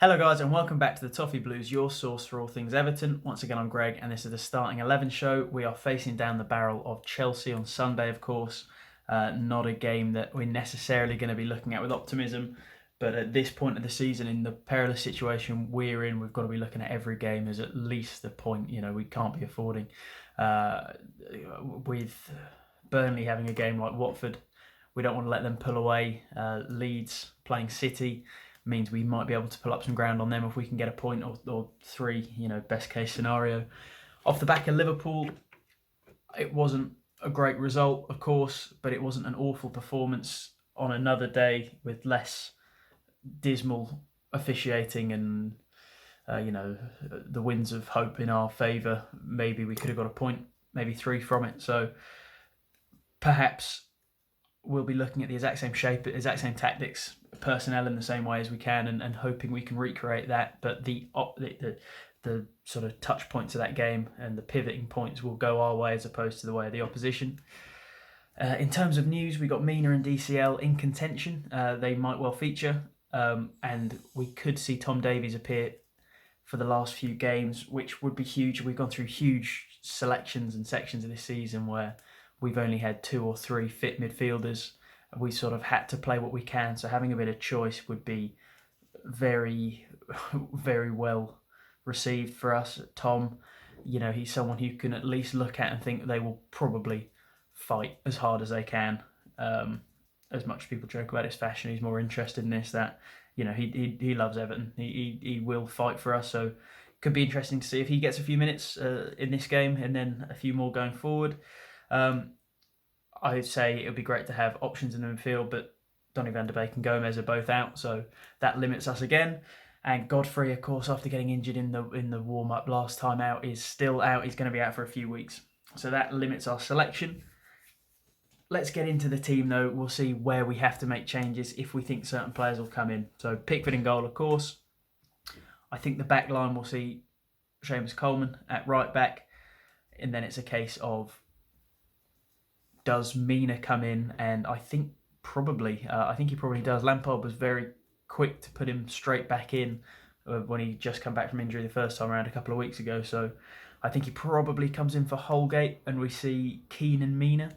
Hello guys and welcome back to the Toffee Blues, your source for all things Everton. Once again I'm Greg and this is the Starting 11 show. We are facing down the barrel of Chelsea on Sunday, of course. Not a game that we're necessarily going to be looking at with optimism, but at this point of the season, in the perilous situation we're in, we've got to be looking at every game as at least a point. We can't be affording. With Burnley having a game like Watford, we don't want to let them pull away. Leeds playing City means we might be able to pull up some ground on them if we can get a point or three, best case scenario. Off the back of Liverpool, it wasn't a great result, of course, but it wasn't an awful performance on another day with less dismal officiating and, the winds of hope in our favour. Maybe we could have got a point, maybe three from it. So perhaps we'll be looking at the exact same shape, exact same tactics, personnel in the same way as we can, and hoping we can recreate that. But the sort of touch points of that game and the pivoting points will go our way as opposed to the way of the opposition. In terms of news, we got Mina and DCL in contention. They might well feature, and we could see Tom Davies appear for the last few games, which would be huge. We've gone through huge selections and sections of this season where we've only had two or three fit midfielders. We sort of had to play what we can, so having a bit of choice would be very, very well received for us. Tom, he's someone who can at least look at and think they will probably fight as hard as they can. As much as people joke about his fashion, he's more interested in this, that, he loves Everton. He will fight for us, so could be interesting to see if he gets a few minutes in this game and then a few more going forward. I would say it would be great to have options in the midfield, but Donny van de Beek and Gomez are both out, so that limits us again. And Godfrey, of course, after getting injured in the warm-up last time out, is still out. He's going to be out for a few weeks. So that limits our selection. Let's get into the team, though. We'll see where we have to make changes if we think certain players will come in. So Pickford in goal, of course. I think the back line will see Seamus Coleman at right back. And then it's a case of, does Mina come in? And I think he probably does. Lampard was very quick to put him straight back in when he just come back from injury the first time around a couple of weeks ago. So I think he probably comes in for Holgate and we see Keane and Mina.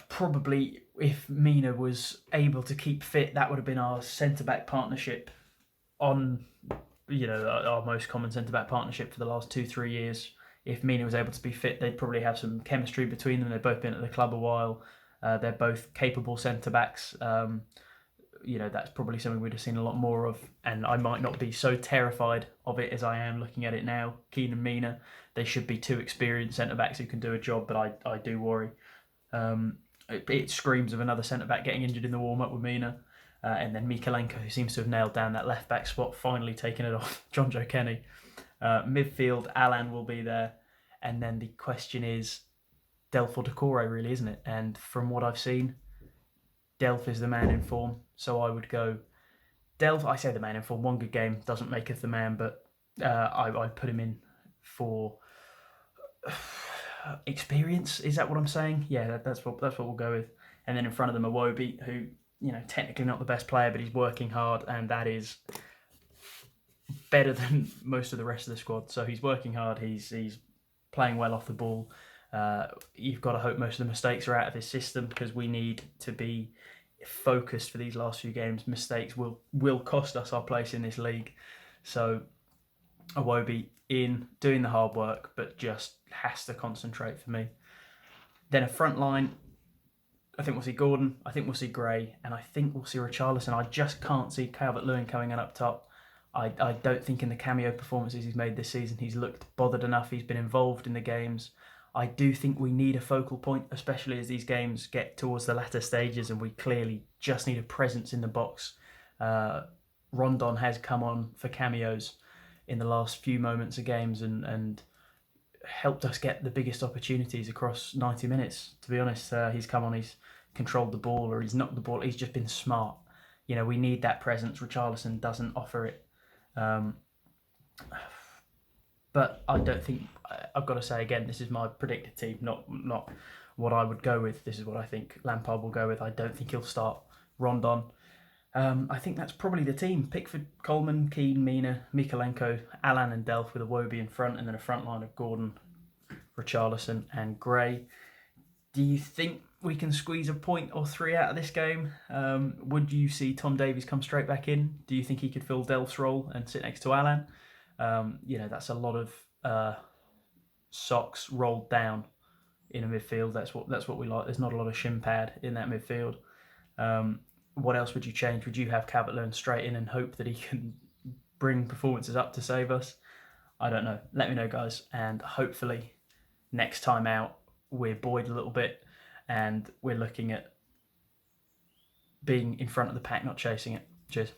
Probably if Mina was able to keep fit, that would have been our centre-back partnership on, our most common centre-back partnership for the last 2-3 years. If Mina was able to be fit, they'd probably have some chemistry between them. They've both been at the club a while. They're both capable centre-backs. That's probably something we'd have seen a lot more of. And I might not be so terrified of it as I am looking at it now. Keane and Mina, they should be two experienced centre-backs who can do a job, but I do worry. It screams of another centre-back getting injured in the warm-up with Mina. And then Mikalenko, who seems to have nailed down that left-back spot, finally taking it off John Joe Kenny. Midfield, Alan will be there. And then the question is Delph or Decore, really, isn't it? And from what I've seen, Delph is the man in form. So I would go Delph. I say the man in form. One good game doesn't maketh the man, but I put him in for experience. Is that what I'm saying? Yeah, that's what we'll go with. And then in front of them, Iwobi, who, technically not the best player, but he's working hard, and that is better than most of the rest of the squad. So he's working hard. He's playing well off the ball. You've got to hope most of the mistakes are out of his system because we need to be focused for these last few games. Mistakes will cost us our place in this league. So Iwobi in, doing the hard work, but just has to concentrate for me. Then a front line, I think we'll see Gordon, I think we'll see Gray, and I think we'll see Richarlison. I just can't see Calvert-Lewin coming in up top. I don't think in the cameo performances he's made this season he's looked bothered enough. He's been involved in the games. I do think we need a focal point, especially as these games get towards the latter stages and we clearly just need a presence in the box. Rondon has come on for cameos in the last few moments of games and helped us get the biggest opportunities across 90 minutes. To be honest, he's come on, he's controlled the ball or he's knocked the ball. He's just been smart. We need that presence. Richarlison doesn't offer it. But I don't think, I've got to say again, this is my predicted team, not what I would go with. This is what I think Lampard will go with. I don't think he'll start Rondon. I think that's probably the team. Pickford, Coleman, Keane, Mina, Mikalenko, Alan and Delph with Iwobi in front, and then a front line of Gordon, Richarlison and Gray. Do you think we can squeeze a point or three out of this game? Would you see Tom Davies come straight back in? Do you think he could fill Delph's role and sit next to Alan? That's a lot of socks rolled down in a midfield. That's what we like. There's not a lot of shin pad in that midfield. What else would you change? Would you have Calvert-Lewin straight in and hope that he can bring performances up to save us? I don't know. Let me know, guys. And hopefully next time out we're buoyed a little bit and we're looking at being in front of the pack, not chasing it. Cheers.